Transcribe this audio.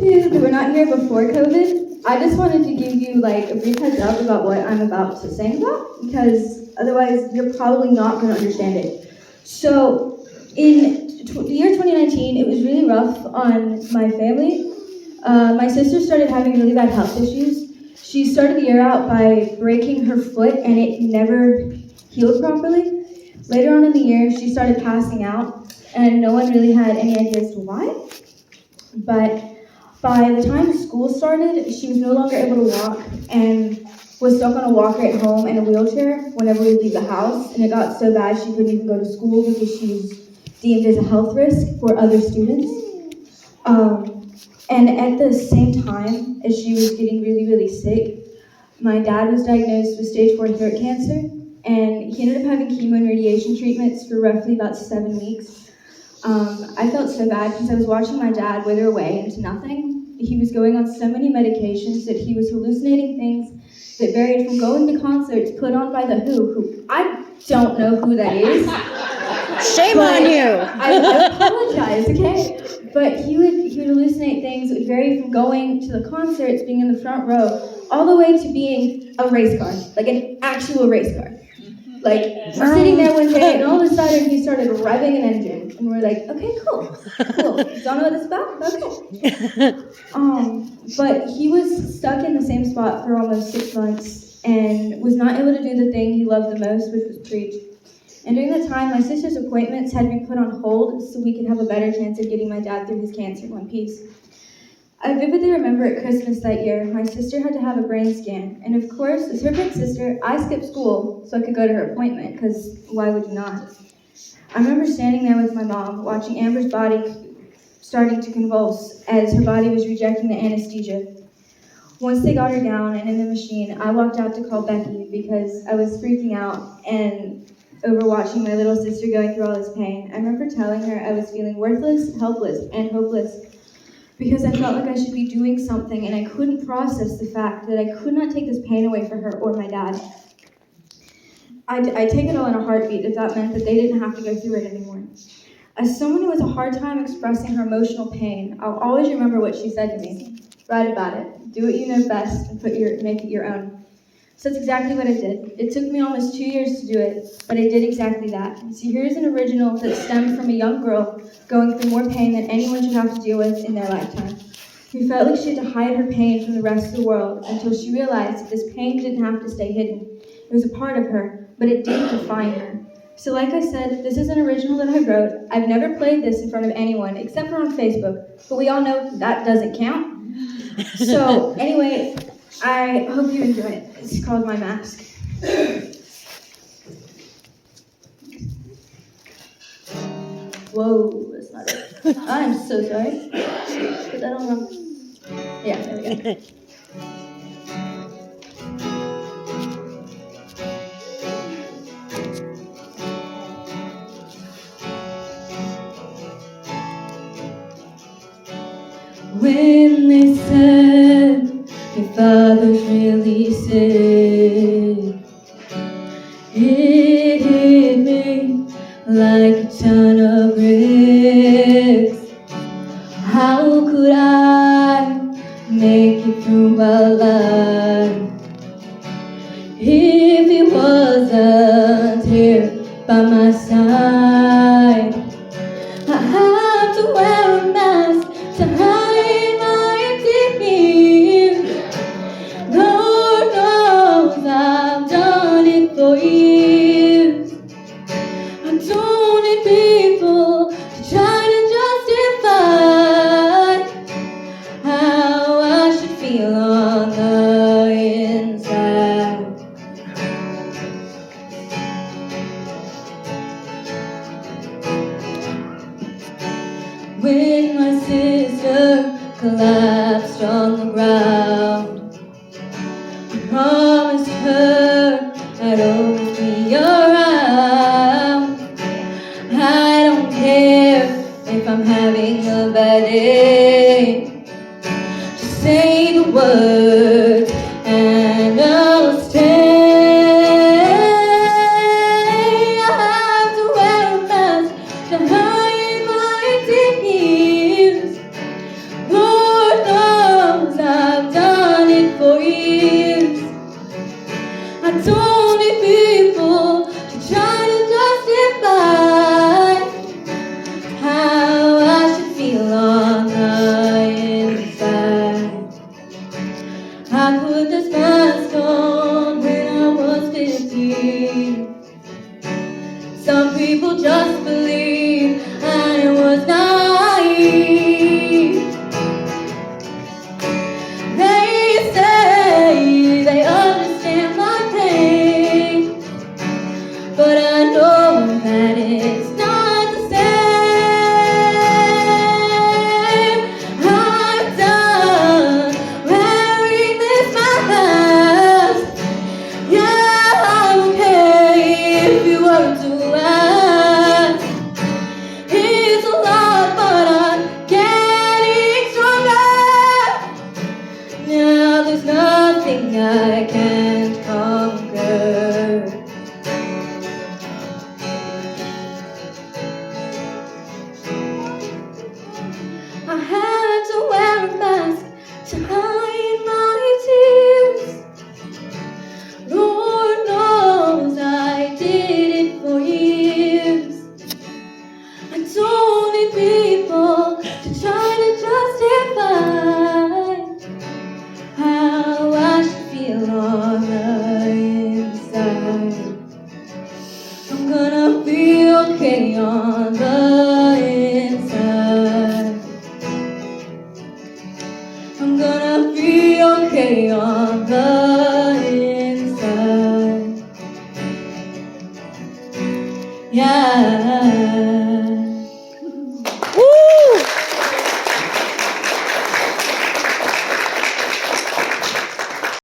Who were not here before COVID, I just wanted to give you like a brief heads up about what I'm about to sing about, because otherwise you're probably not going to understand it. So, in the year 2019, it was really rough on my family. My sister started having really bad health issues. She started the year out by breaking her foot, and it never healed properly. Later on in the year, she started passing out, and no one really had any idea as to why. But by the time school started, she was no longer able to walk and was stuck on a walker at home and a wheelchair whenever we leave the house. And it got so bad she couldn't even go to school because she was deemed as a health risk for other students. And at the same time as she was getting really, really sick, my dad was diagnosed with stage 4 throat cancer, and he ended up having chemo and radiation treatments for roughly about 7 weeks. I felt so bad because I was watching my dad wither away into nothing. He was going on so many medications that he was hallucinating things that varied from going to concerts put on by The who I don't know who that is. Shame on you! I apologize, okay? But he would hallucinate things that would vary from going to the concerts, being in the front row, all the way to being a race car, like an actual race car. Like, we're sitting there one day, and all of a sudden he started revving an engine, and we're like, okay, cool. Don't know what it's about? Okay. But he was stuck in the same spot for almost 6 months, and was not able to do the thing he loved the most, which was preach. And during that time, my sister's appointments had been put on hold so we could have a better chance of getting my dad through his cancer in one piece. I vividly remember at Christmas that year, my sister had to have a brain scan. And of course, as her big sister, I skipped school so I could go to her appointment, because why would you not? I remember standing there with my mom, watching Amber's body starting to convulse as her body was rejecting the anesthesia. Once they got her down and in the machine, I walked out to call Becky because I was freaking out and over watching my little sister going through all this pain. I remember telling her I was feeling worthless, helpless, and hopeless because I felt like I should be doing something, and I couldn't process the fact that I could not take this pain away from her or my dad. I'd take it all in a heartbeat if that meant that they didn't have to go through it anymore. As someone who has a hard time expressing her emotional pain, I'll always remember what she said to me. Write about it. Do what you know best and make it your own. So that's exactly what I did. It took me almost 2 years to do it, but I did exactly that. See, here's an original that stemmed from a young girl going through more pain than anyone should have to deal with in their lifetime, who felt like she had to hide her pain from the rest of the world until she realized that this pain didn't have to stay hidden. It was a part of her, but it didn't define her. So like I said, this is an original that I wrote. I've never played this in front of anyone, except for on Facebook, but we all know that doesn't count. So anyway, I hope you enjoy it. It's called My Mask. Whoa, that's not it. I'm so sorry. Put that on wrong. Yeah, there we go. When they said your father's really sick, it hit me like a ton of bricks. How could I make it through my life if he wasn't here by my side? I have to wear a mask to hide my tears. Lord knows I've done it for years. I don't need people to try to justify how I should feel on the inside. When my sister collapsed on the ground, I promised her I'd always be around. I don't care if I'm having a bad day. Just say the words and I'll stay. I have to wear a mask to hide my tears. Lord I don't need people to try to justify how I should feel on the inside. I put this mask on when I was 15. Some people just believe I was naive. They say they understand my pain, but I know that it's not the same. I'm done wearing this mask. Yeah, I'm okay if you were to ask. It's a lot, but I'm getting stronger. Now there's nothing I can't conquer. I had to wear a mask to hide my tears. Lord knows I did it for years. I don't need people to try to justify how I should feel on the inside. I'm gonna be okay on the inside. I'm gonna be okay on the